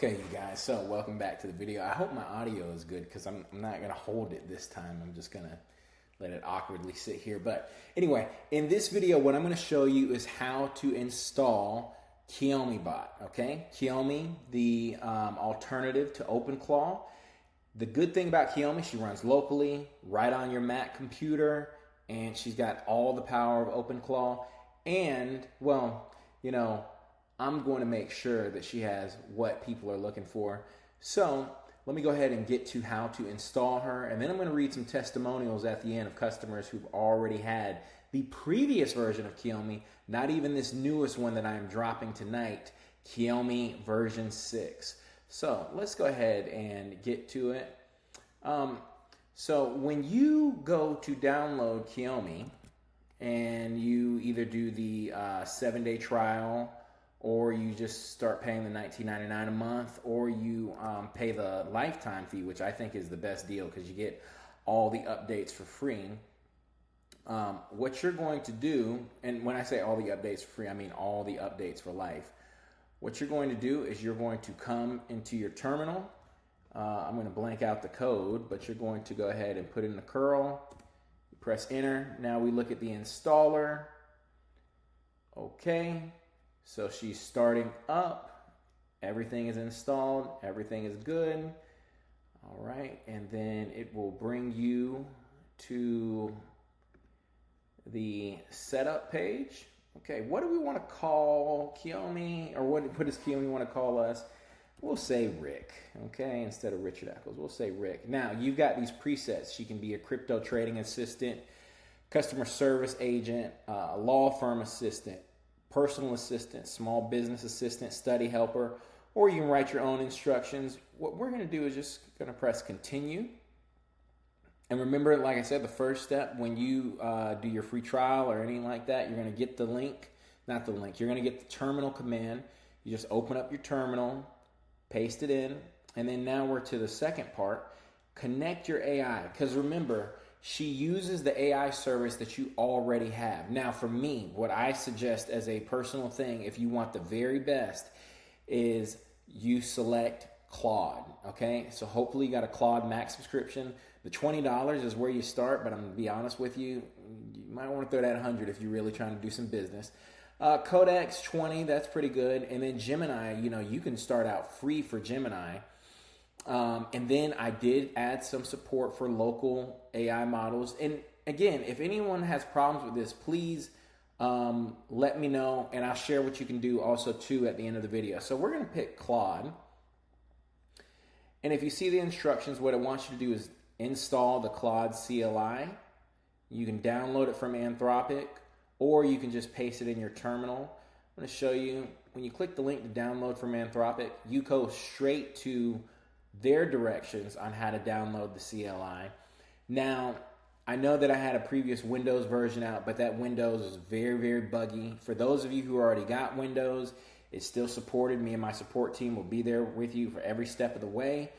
Okay, you guys, so welcome back to the video. I hope my audio is good because I'm not going to hold it this time. I'm just going to let it awkwardly sit here. But anyway, in this video, what I'm going to show you is how to install Kiyomi bot, okay? Kiyomi, the alternative to OpenClaw. The good thing about Kiyomi, she runs locally, right on your Mac computer, and she's got all the power of OpenClaw. And, well, you know, I'm going to make sure that she has what people are looking for. So let me go ahead and get to how to install her. And then I'm going to read some testimonials at the end of customers who've already had the previous version of Kiyomi, not even this newest one that I'm dropping tonight, Kiyomi version 6. So let's go ahead and get to it. So when you go to download Kiyomi and you either do the 7-day trial, or you just start paying the $19.99 a month, or you pay the lifetime fee, which I think is the best deal because you get all the updates for free. What you're going to do, and when I say all the updates for free, I mean all the updates for life. What you're going to do is you're going to come into your terminal. I'm going to blank out the code, but you're going to go ahead and put in the curl. Press enter. Now we look at the installer. Okay. So she's starting up, everything is installed, everything is good. All right, and then it will bring you to the setup page. Okay, what do we want to call Kiyomi, or what does Kiyomi want to call us? We'll say Rick, okay, instead of Richard Echols, we'll say Rick. Now, you've got these presets. She can be a crypto trading assistant, customer service agent, a law firm assistant, personal assistant, small business assistant, study helper, or you can write your own instructions. What we're going to do is just going to press continue. And remember, like I said, the first step when you do your free trial or anything like that, you're going to get the link, not the link, you're going to get the terminal command. You just open up your terminal, paste it in, and then now we're to the second part, connect your AI. Because remember, she uses the AI service that you already have. Now, for me, what I suggest as a personal thing, if you want the very best, is you select Claude, okay? So hopefully you got a Claude Max subscription. The $20 is where you start, but I'm going to be honest with you, you might want to throw that $100 if you're really trying to do some business. Codex, 20, that's pretty good. And then Gemini, you know, you can start out free for Gemini. And then I did add some support for local AI models. And again, if anyone has problems with this, please let me know, and I'll share what you can do also too at the end of the video. So we're going to pick Claude. And if you see the instructions, what it wants you to do is install the Claude CLI. You can download it from Anthropic, or you can just paste it in your terminal. I'm going to show you, when you click the link to download from Anthropic, you go straight to their directions on how to download the CLI. Now, I know that I had a previous Windows version out, but that Windows is very, very buggy. For those of you who already got Windows, it's still supported. Me and my support team will be there with you for every step of the way.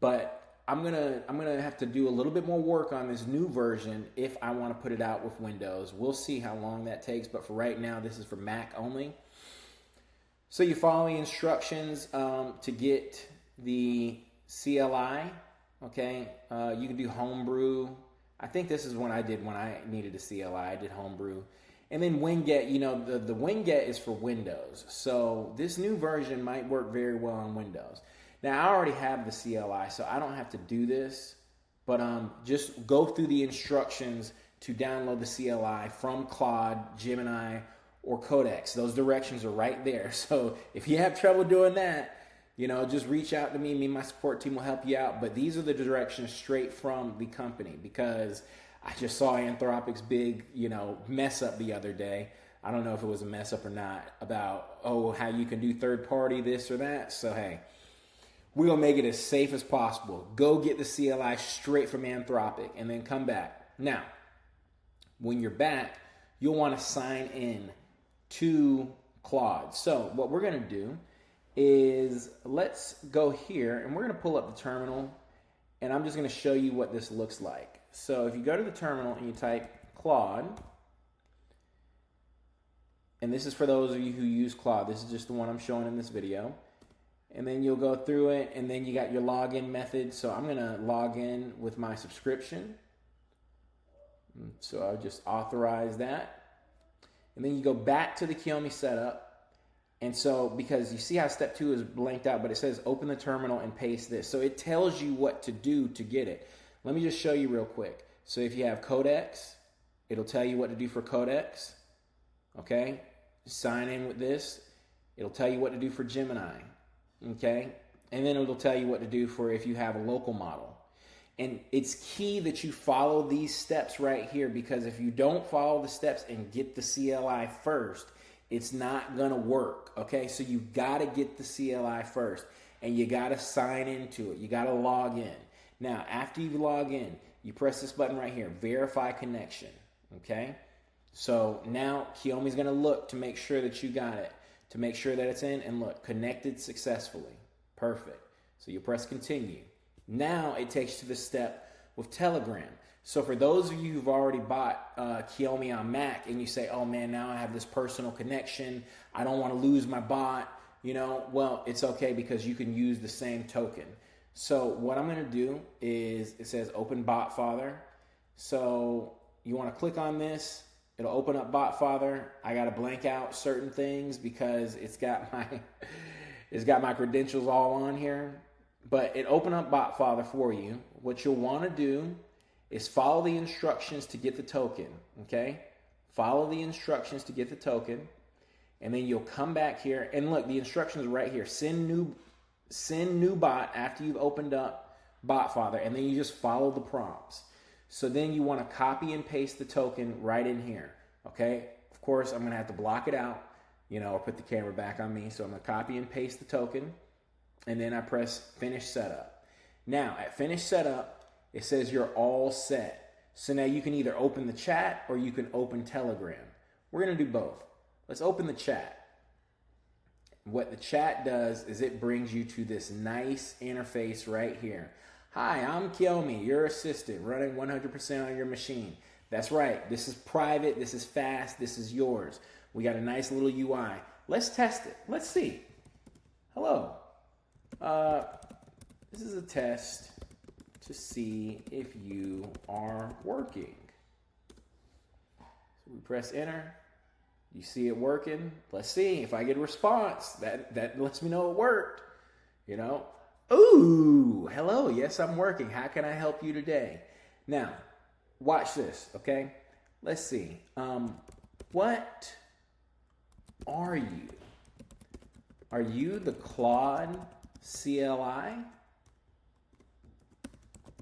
But I'm gonna have to do a little bit more work on this new version if I want to put it out with Windows. We'll see how long that takes, but for right now, this is for Mac only. So you follow the instructions to get the CLI, okay? You can do homebrew. I think this is what I did when I needed a CLI. I did homebrew. And then Winget, you know, the Winget is for Windows. So this new version might work very well on Windows. Now, I already have the CLI, so I don't have to do this. But just go through the instructions to download the CLI from Claude, Gemini, or Codex. Those directions are right there. So if you have trouble doing that, you know, just reach out to me. Me and my support team will help you out. But these are the directions straight from the company, because I just saw Anthropic's big, you know, mess up the other day. I don't know if it was a mess up or not about, oh, how you can do third party this or that. So, hey, we're going to make it as safe as possible. Go get the CLI straight from Anthropic and then come back. Now, when you're back, you'll want to sign in to Claude. So what we're going to do is let's go here, and we're going to pull up the terminal, and I'm just going to show you what this looks like. So if you go to the terminal and you type Claude, and this is for those of you who use Claude. This is just the one I'm showing in this video. And then you'll go through it, and then you got your login method. So I'm going to log in with my subscription. So I'll just authorize that. And then you go back to the Kiyomi setup. And so, because you see how step 2 is blanked out, but it says open the terminal and paste this. So it tells you what to do to get it. Let me just show you real quick. So if you have Codex, it'll tell you what to do for Codex. Okay? Sign in with this. It'll tell you what to do for Gemini. Okay? And then it'll tell you what to do for if you have a local model. And it's key that you follow these steps right here, because if you don't follow the steps and get the CLI first, it's not going to work. Okay? So you got to get the CLI first, and you got to sign into it. You got to log in. Now, after you log in, you press this button right here, verify connection. Okay? So now Kiyomi's going to look to make sure that you got it, to make sure that it's in, and look, connected successfully. Perfect. So you press continue. Now it takes you to the step with Telegram. So for those of you who've already bought Kiyomi on Mac and you say, oh man, now I have this personal connection, I don't want to lose my bot, you know, well, it's okay because you can use the same token. So what I'm going to do is, it says open BotFather. So you want to click on this. It'll open up BotFather. I got to blank out certain things because it's got my credentials all on here. But it opened up BotFather for you. What you'll want to do is follow the instructions to get the token. Okay? Follow the instructions to get the token. And then you'll come back here. And look, the instructions are right here. Send new bot after you've opened up BotFather. And then you just follow the prompts. So then you want to copy and paste the token right in here, okay? Of course, I'm going to have to block it out, you know, or put the camera back on me. So I'm going to copy and paste the token, and then I press Finish Setup. Now, at Finish Setup, it says you're all set. So now you can either open the chat or you can open Telegram. We're going to do both. Let's open the chat. What the chat does is it brings you to this nice interface right here. Hi, I'm Kiyomi, your assistant, running 100% on your machine. That's right. This is private. This is fast. This is yours. We got a nice little UI. Let's test it. Let's see. Hello. This is a test to see if you are working. So we press enter. You see it working. Let's see if I get a response. That lets me know it worked. You know. Ooh, hello. Yes, I'm working. How can I help you today? Now, watch this, okay? Let's see. What are you? Are you the Claude CLI?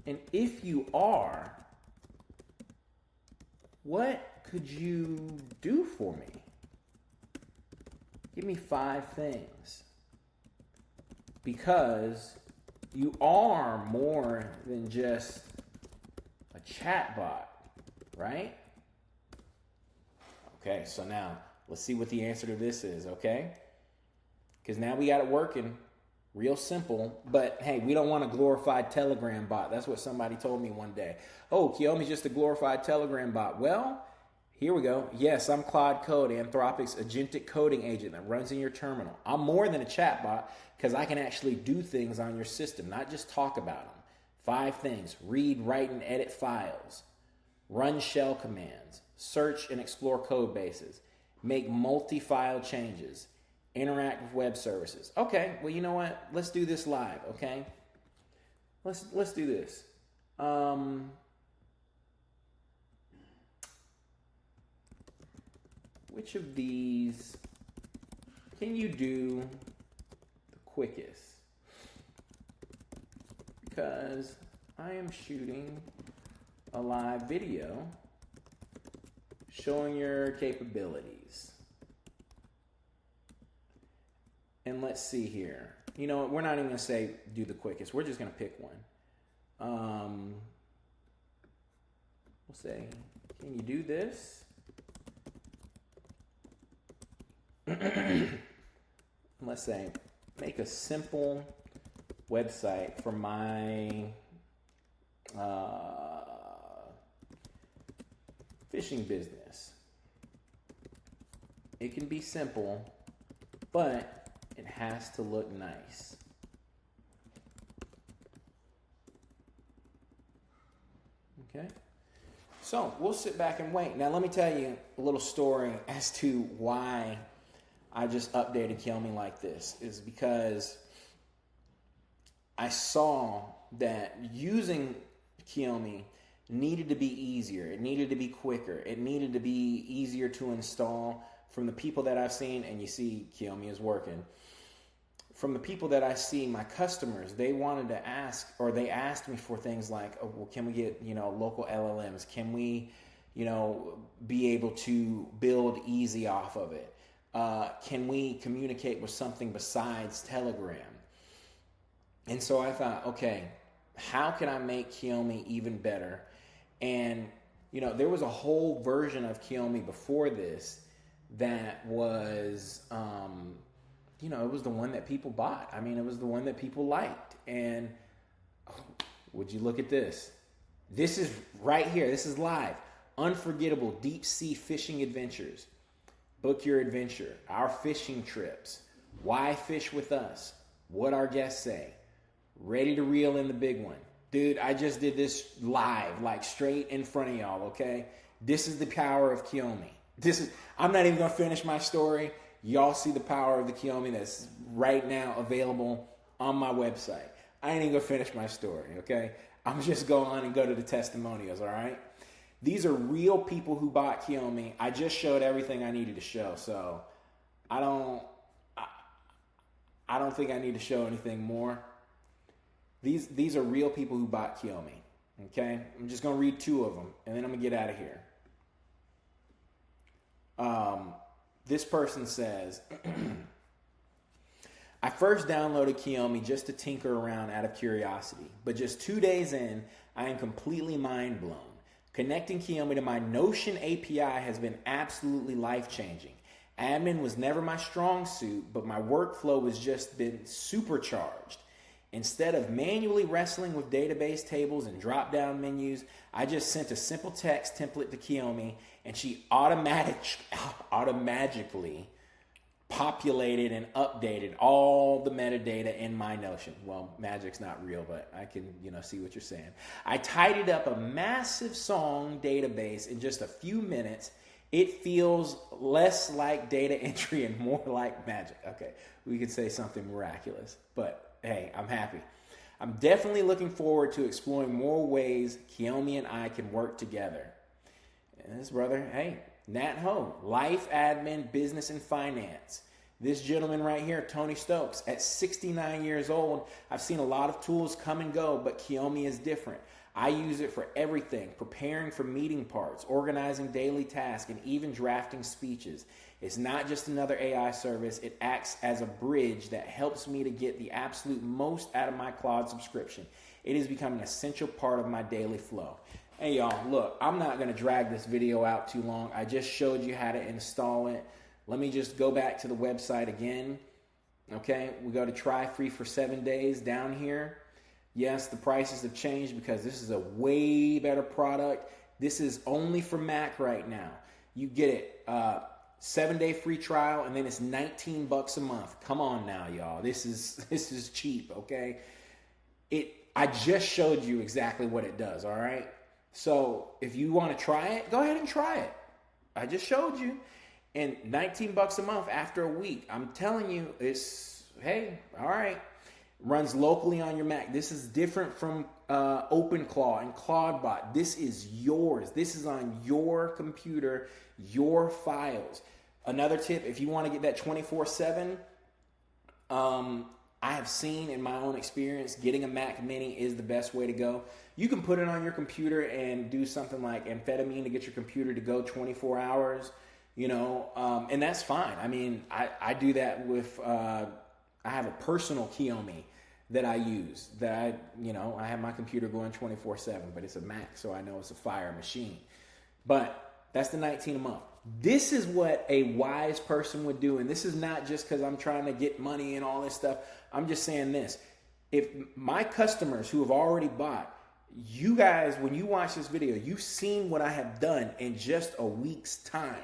And if you are, what could you do for me? Give me 5 things. Because you are more than just a chatbot, right? Okay, so now let's see what the answer to this is, okay? Because now we got it working. Real simple. But hey, we don't want a glorified Telegram bot. That's what somebody told me one day. Oh, Kiyomi's just a glorified Telegram bot. Well, here we go. Yes, I'm Claude Code, Anthropic's agentic coding agent that runs in your terminal. I'm more than a chatbot because I can actually do things on your system, not just talk about them. 5 things: read, write, and edit files, run shell commands, search and explore code bases, make multi-file changes, interact with web services. Okay, well, you know what? Let's do this live, okay? Let's do this. Which of these can you do the quickest? Because I am shooting a live video showing your capabilities. And let's see here. You know what? We're not even going to say do the quickest. We're just going to pick one. We'll say, can you do this? Let's say, make a simple website for my fishing business. It can be simple, but it has to look nice. Okay. So we'll sit back and wait. Now let me tell you a little story as to why I just updated Kiyomi like this. Is because I saw that using Kiyomi needed to be easier. It needed to be quicker. It needed to be easier to install. From the people that I've seen, and you see Kiyomi is working. From the people that I see, my customers, they wanted to ask, or they asked me for things like, oh, well, can we get, local LLMs? Can we, be able to build easy off of it? Can we communicate with something besides Telegram? And so I thought, okay, how can I make Kiyomi even better? And, there was a whole version of Kiyomi before this that was, it was the one that people bought. I mean, it was the one that people liked. And would you look at this? This is right here. This is live. Unforgettable deep sea fishing adventures. Book your adventure. Our fishing trips. Why fish with us? What our guests say. Ready to reel in the big one. Dude, I just did this live, like straight in front of y'all, okay? This is the power of Kiyomi. I'm not even going to finish my story. Y'all see the power of the Kiyomi that's right now available on my website. I ain't even going to finish my story, okay? I'm just going on and go to the testimonials, all right? These are real people who bought Kiyomi. I just showed everything I needed to show, so I don't think I need to show anything more. These are real people who bought Kiyomi, okay? I'm just going to read 2 of them, and then I'm going to get out of here. This person says, I first downloaded Kiyomi just to tinker around out of curiosity, but just 2 days in, I am completely mind blown. Connecting Kiyomi to my Notion API has been absolutely life-changing. Admin was never my strong suit, but my workflow has just been supercharged. Instead of manually wrestling with database tables and drop-down menus, I just sent a simple text template to Kiyomi, and she automatically populated and updated all the metadata in my Notion. Well, magic's not real, but I can, see what you're saying. I tidied up a massive song database in just a few minutes. It feels less like data entry and more like magic. Okay, we could say something miraculous, but hey, I'm happy. I'm definitely looking forward to exploring more ways Kiyomi and I can work together. And this brother, hey, Nat Ho, life admin, business, and finance. This gentleman right here, Tony Stokes, at 69 years old, I've seen a lot of tools come and go, but Kiyomi is different. I use it for everything, preparing for meeting parts, organizing daily tasks, and even drafting speeches. It's not just another AI service. It acts as a bridge that helps me to get the absolute most out of my Claude subscription. It has become an essential part of my daily flow. Hey, y'all, look, I'm not going to drag this video out too long. I just showed you how to install it. Let me just go back to the website again. Okay, we go to try free for 7 days down here. Yes, the prices have changed because this is a way better product. This is only for Mac right now. You get it 7-day free trial, and then it's $19 a month. Come on now, y'all. This is cheap, okay? I just showed you exactly what it does, all right? So if you want to try it, go ahead and try it. I just showed you. And $19 a month after a week. I'm telling you, hey, all right. Runs locally on your Mac. This is different from OpenClaw and CloudBot. This is yours. This is on your computer, your files. Another tip, if you want to get that 24/7, I have seen in my own experience, getting a Mac Mini is the best way to go. You can put it on your computer and do something like amphetamine to get your computer to go 24 hours, and that's fine. I mean, I do that with, I have a personal Kiyomi that I use that I have my computer going 24/7, but it's a Mac, so I know it's a fire machine. But that's the $19 a month. This is what a wise person would do, and this is not just because I'm trying to get money and all this stuff. I'm just saying this. If my customers who have already bought, you guys, when you watch this video, you've seen what I have done in just a week's time.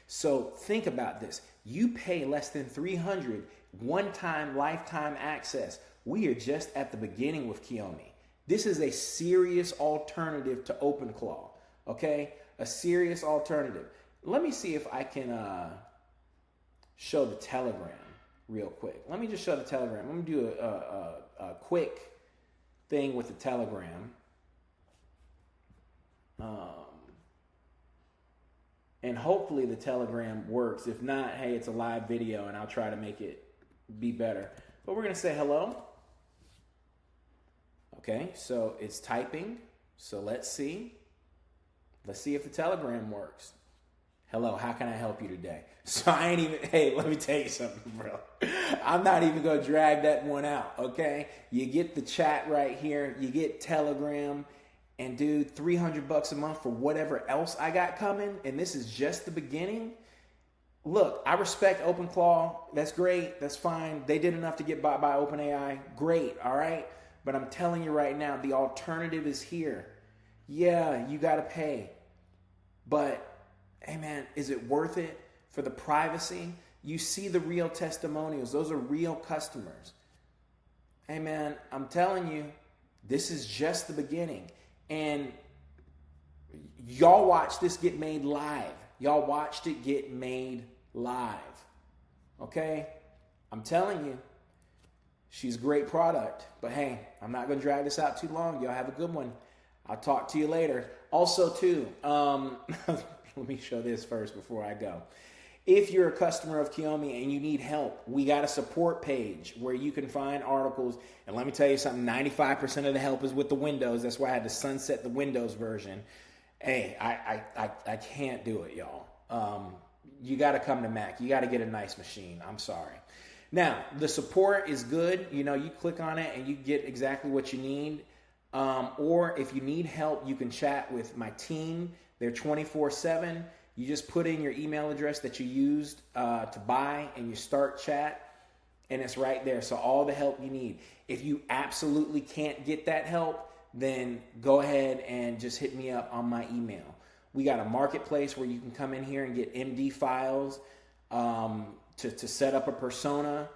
So think about this. You pay less than $300, one-time, lifetime access. We are just at the beginning with Kiyomi. This is a serious alternative to OpenClaw, okay? A serious alternative. Let me see if I can show the Telegram real quick. Let me just show the Telegram. Let me do a quick thing with the Telegram. And hopefully the Telegram works. If not, hey, it's a live video and I'll try to make it be better. But we're going to say hello. Okay, so it's typing. So let's see. Let's see if the Telegram works. Hello, how can I help you today? So I ain't even, hey, let me tell you something, bro. I'm not even going to drag that one out, okay? You get the chat right here. You get Telegram. And dude, $300 a month for whatever else I got coming. And this is just the beginning. Look, I respect OpenClaw. That's great. That's fine. They did enough to get bought by OpenAI. Great, all right? But I'm telling you right now, the alternative is here. Yeah, you got to pay. But, hey man, is it worth it for the privacy? You see the real testimonials. Those are real customers. Hey man, I'm telling you, this is just the beginning. And y'all watched this get made live. Y'all watched it get made live. Okay? I'm telling you, she's a great product. But hey, I'm not going to drag this out too long. Y'all have a good one. I'll talk to you later. Also, too, let me show this first before I go. If you're a customer of Kiyomi and you need help, we got a support page where you can find articles. And let me tell you something, 95% of the help is with the Windows. That's why I had to sunset the Windows version. Hey, I can't do it, y'all. You got to come to Mac. You got to get a nice machine. I'm sorry. Now, the support is good. You know, you click on it and you get exactly what you need. Or if you need help, you can chat with my team. They're 24/7. You just put in your email address that you used to buy and you start chat and it's right there. So all the help you need. If you absolutely can't get that help, then go ahead and just hit me up on my email. We got a marketplace where you can come in here and get MD files to set up a persona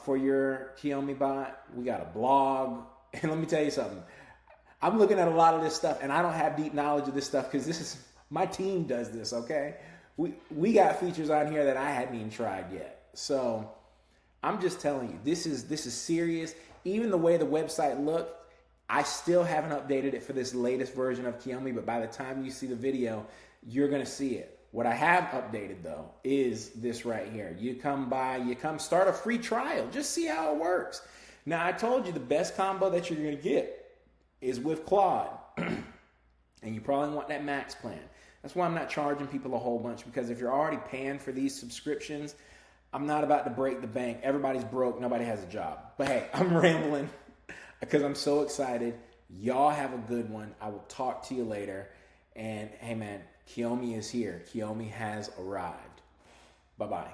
for your Kiyomi bot. We got a blog. And let me tell you something. I'm looking at a lot of this stuff and I don't have deep knowledge of this stuff because this is... my team does this, okay? We got features on here that I hadn't even tried yet. So I'm just telling you, this is serious. Even the way the website looked, I still haven't updated it for this latest version of Kiyomi, but by the time you see the video, you're going to see it. What I have updated, though, is this right here. You come by, you come start a free trial. Just see how it works. Now, I told you the best combo that you're going to get is with Claude. And you probably want that max plan. That's why I'm not charging people a whole bunch, because if you're already paying for these subscriptions, I'm not about to break the bank. Everybody's broke. Nobody has a job. But hey, I'm rambling because I'm so excited. Y'all have a good one. I will talk to you later. And hey man, Kiyomi is here. Kiyomi has arrived. Bye-bye.